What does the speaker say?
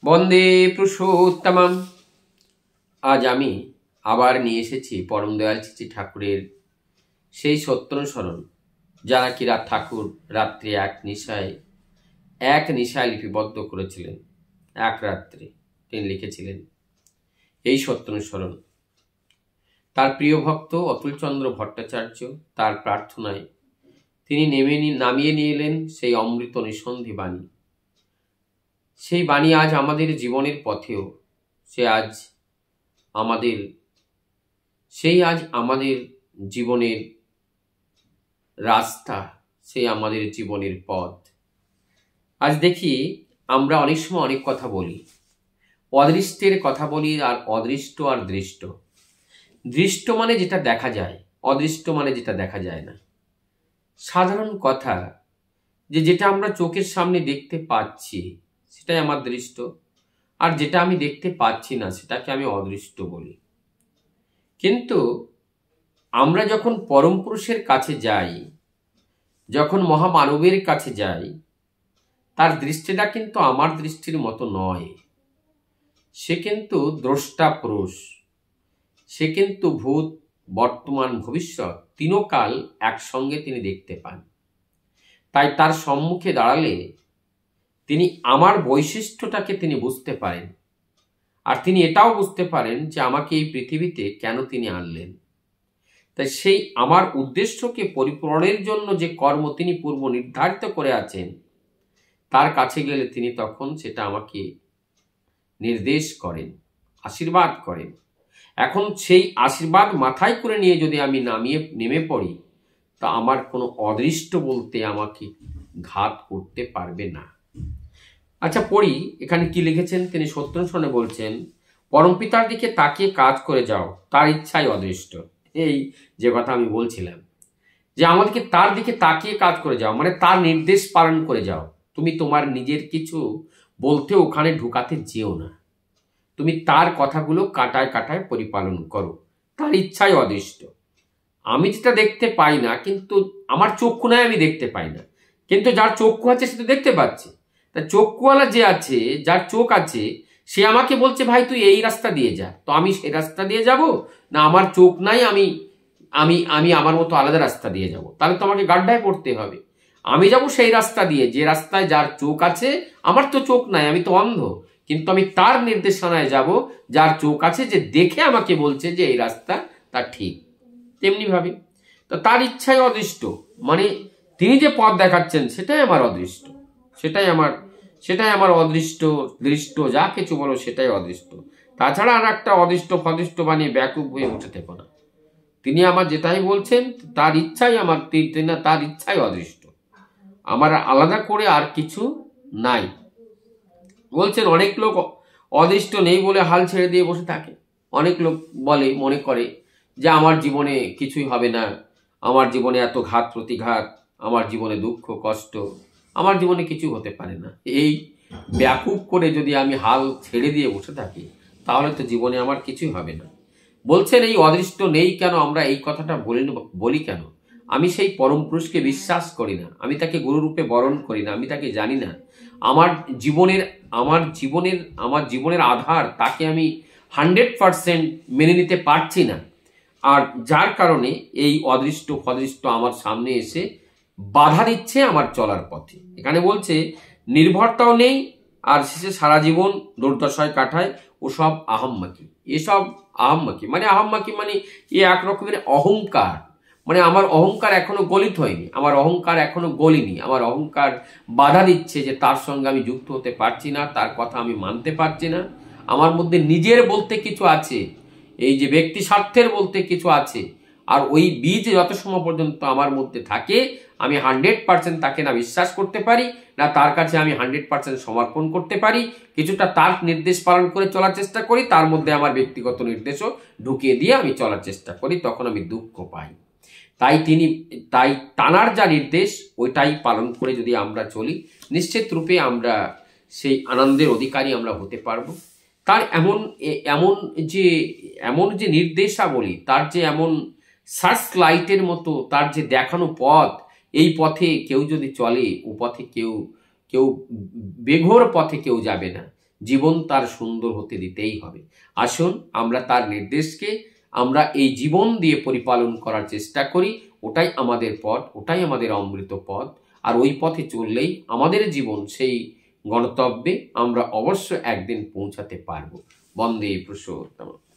বন্দে পুরুষোত্তমম। আজ আমি আবার নিয়ে এসেছি পরম দয়াল চিচি ঠাকুরের সেই সত্যানুসরণ, যারা কিরা ঠাকুর রাত্রে এক নিশায় লিপিবদ্ধ করেছিলেন। এক রাত্রে তিনি লিখেছিলেন এই সত্যানুসরণ। তার প্রিয় ভক্ত অতুলচন্দ্র ভট্টাচার্য তার প্রার্থনায় তিনি নামিয়ে নিয়ে এলেন সেই অমৃত নিঃসন্ধি বাণী। সেই বাণী আজ আমাদের জীবনের পথেও আজ আমাদের জীবনের রাস্তা, আমাদের জীবনের পথ। আজ দেখি আমরা অনেক সময় অনেক কথা বলি, অদৃষ্টের কথা বলি, আর অদৃষ্ট আর দৃষ্ট। দৃষ্ট মানে যেটা দেখা যায়, অদৃষ্ট মানে যেটা দেখা যায় না। সাধারণ কথা যেটা আমরা চোখের সামনে দেখতে পাচ্ছি সেটাই আমার দৃষ্ট, আর যেটা আমি দেখতে পাচ্ছি না সেটাকে আমি অদৃষ্ট বলি। কিন্তু আমরা যখন পরম পুরুষের কাছে যাই, যখন মহামানবের কাছে যাই, তার দৃষ্টিটা কিন্তু আমার দৃষ্টির মতো নয়। সে কিন্তু দ্রষ্টা পুরুষ, সে কিন্তু ভূত, বর্তমান, ভবিষ্যৎ তিনকাল একসঙ্গে তিনি দেখতে পান। তাই তার সম্মুখে দাঁড়ালে তিনি আমার বৈশিষ্ট্যটাকে তিনি বুঝতে পারেন, আর তিনি এটাও বুঝতে পারেন যে আমাকে এই পৃথিবীতে কেন তিনি আনলেন। তাই সেই আমার উদ্দেশ্যকে পরিপূরণের জন্য যে কর্ম তিনি পূর্ব নির্ধারিত করে আছেন, তার কাছে গেলে তিনি তখন সেটা আমাকে নির্দেশ করেন, আশীর্বাদ করেন। এখন সেই আশীর্বাদ মাথায় করে নিয়ে যদি আমি নেমে পড়ি, তা আমার কোনো অদৃষ্ট বলতে আমাকে ঘাত করতে পারবে না। আচ্ছা, পড়ি এখানে কি লিখেছেন। তিনি সত্যানুসরণে বলছেন, পরমপিতার দিকে তাকিয়ে কাজ করে যাও, তার ইচ্ছাই অদৃষ্ট। এই যে কথা আমি বলছিলাম, যে আমাদেরকে তার দিকে তাকিয়ে কাজ করে যাও, মানে তার নির্দেশ পালন করে যাও। তুমি তোমার নিজের কিছু বলতে ওখানে ঢুকাতে যেও না, তুমি তার কথাগুলো কাটায় কাটায় পরিপালন করো, তার ইচ্ছাই অদৃষ্ট। আমি যেটা দেখতে পাই না, কিন্তু আমার চক্ষু নাই, আমি দেখতে পাই না, কিন্তু যার চক্ষু আছে সে তো দেখতে পাচ্ছে। তা চক্ষুওয়ালা যে আছে, যার চোখ আছে, সে আমাকে বলছে ভাই তুই এই রাস্তা দিয়ে যা, তো আমি সেই রাস্তা দিয়ে যাব না? আমার চোখ নাই, আমি আমি আমি আমার মতো আলাদা রাস্তা দিয়ে যাব? তাহলে তো আমাকে গাড্ডায় পড়তে হবে। আমি যাব সেই রাস্তা দিয়ে যে রাস্তায় যার চোখ আছে। আমার তো চোখ নাই, আমি তো অন্ধ, কিন্তু আমি তার নির্দেশনায় যাব যার চোখ আছে, যে দেখে আমাকে বলছে যে এই রাস্তা তা ঠিক। তেমনি ভাবে তো তার ইচ্ছাই অদৃষ্ট, মানে তিনি যে পথ দেখাচ্ছেন সেটাই আমার অদৃষ্ট, সেটাই আমার অদৃষ্ট, দৃষ্ট, যা কিছু বলো সেটাই অদৃষ্ট। তাছাড়া আর একটা অদৃষ্ট ফদৃষ্ট বানিয়ে ব্যাকুপ হয়ে উঠে থেকো না। তিনি আমার যেটাই বলছেন তার ইচ্ছাই আমার, তার ইচ্ছাই অদৃষ্ট, আমার আলাদা করে আর কিছু নাই। বলছেন অনেক লোক অদৃষ্ট নেই বলে হাল ছেড়ে দিয়ে বসে থাকে। অনেক লোক মনে করে যে আমার জীবনে কিছুই হবে না, আমার জীবনে এত ঘাত প্রতিঘাত, আমার জীবনে দুঃখ কষ্ট, আমার জীবনে কিছু হতে পারে না। এই ব্যাকুপ করে যদি আমি হাল ছেড়ে দিয়ে বসে থাকি, তাহলে তো জীবনে আমার কিছুই হবে না। বলছেন এই অদৃষ্ট নেই কেন, আমরা এই কথাটা বলি কেন? আমি সেই পরম পুরুষকে বিশ্বাস করি না, আমি তাকে গুরুরূপে বরণ করি না, আমি তাকে জানি না। আমার জীবনের আধার তাকে আমি 100% মেনে নিতে পারছি না। আর যার কারণে এই অদৃষ্ট ফদৃষ্ট আমার সামনে এসে বাধা দিচ্ছে আমার চলার পথে। এখানে বলছে নির্ভরতাও নেই, আর শেষে সারা জীবন দুর্দশায় কাটায় ওসব আহাম্মাকি। এসব আহাম্মাকি মানে এ এক রকমের অহংকার। মানে আমার অহংকার এখনো গলিত হয়নি, আমার অহংকার এখনো গলিনি, আমার অহংকার বাধা দিচ্ছে যে তার সঙ্গে আমি যুক্ত হতে পারছি না, তার কথা আমি মানতে পারছি না। আমার মধ্যে নিজের বলতে কিছু আছে, এই যে ব্যক্তি স্বার্থের বলতে কিছু আছে, আর ওই বীজ যত সময় পর্যন্ত আমার মধ্যে থাকে, আমি 100% তাকে না বিশ্বাস করতে পারি, না তার কাছে আমি 100% সমর্পণ করতে পারি। কিছুটা তার নির্দেশ পালন করে চলার চেষ্টা করি, তার মধ্যে আমার ব্যক্তিগত নির্দেশও ঢুকিয়ে দিয়ে আমি চলার চেষ্টা করি, তখন আমি দুঃখ পাই। তাই তানার যা নির্দেশ ওইটাই পালন করে যদি আমরা চলি, নিশ্চিত রূপে আমরা সেই আনন্দের অধিকারী আমরা হতে পারবো। তার এমন যে নির্দেশাবলী, তার যে এমন সার্চ লাইটের মতো তার যে দেখানো পথ, এই পথে কেউ যদি চলে, ও পথে কেউ বেঘোর পথে কেউ যাবে না। জীবন তার সুন্দর হতে দিতেই হবে। আসুন আমরা তার নির্দেশকে আমরা এই জীবন দিয়ে পরিপালন করার চেষ্টা করি। ওটাই আমাদের পথ, ওটাই আমাদের অমৃত পথ। আর ওই পথে চললেই আমাদের জীবন সেই গন্তব্যে আমরা অবশ্য একদিন পৌঁছাতে পারব। বন্দে পুরুষোত্তম।